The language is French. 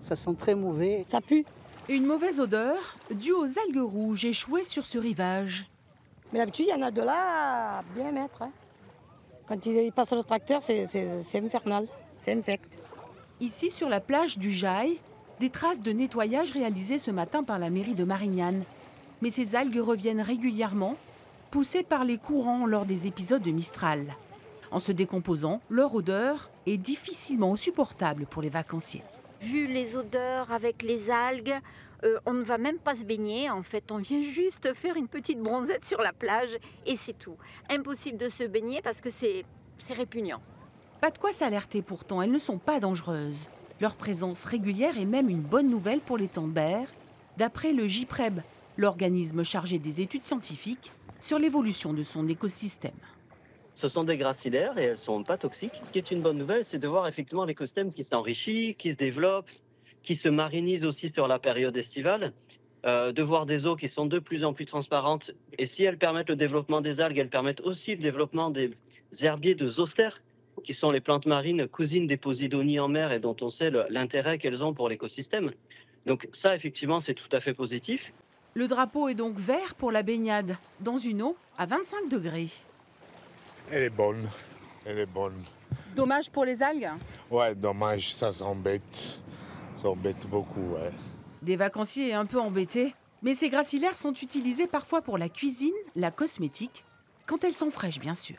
Ça sent très mauvais. Ça pue. Une mauvaise odeur due aux algues rouges échouées sur ce rivage. Mais d'habitude, il y en a de là à bien mettre. Hein. Quand ils passent le tracteur, c'est infernal. C'est infect. Ici, sur la plage du Jail, des traces de nettoyage réalisées ce matin par la mairie de Marignane. Mais ces algues reviennent régulièrement, poussées par les courants lors des épisodes de Mistral. En se décomposant, leur odeur est difficilement supportable pour les vacanciers. Vu les odeurs avec les algues, on ne va même pas se baigner. En fait, on vient juste faire une petite bronzette sur la plage et c'est tout. Impossible de se baigner parce que c'est répugnant. Pas de quoi s'alerter pourtant, elles ne sont pas dangereuses. Leur présence régulière est même une bonne nouvelle pour les tambères, d'après le JIPREB, l'organisme chargé des études scientifiques sur l'évolution de son écosystème. Ce sont des gracilaires et elles ne sont pas toxiques. Ce qui est une bonne nouvelle, c'est de voir effectivement l'écosystème qui s'enrichit, qui se développe, qui se marinise aussi sur la période estivale, de voir des eaux qui sont de plus en plus transparentes. Et si elles permettent le développement des algues, elles permettent aussi le développement des herbiers de zoostères, qui sont les plantes marines cousines des posidonies en mer et dont on sait l'intérêt qu'elles ont pour l'écosystème. Donc ça, effectivement, c'est tout à fait positif. Le drapeau est donc vert pour la baignade, dans une eau à 25 degrés. Elle est bonne, elle est bonne. Dommage pour les algues. Ouais, dommage, ça s'embête. Ça embête beaucoup, ouais. Des vacanciers un peu embêtés, mais ces gracilaires sont utilisés parfois pour la cuisine, la cosmétique, quand elles sont fraîches bien sûr.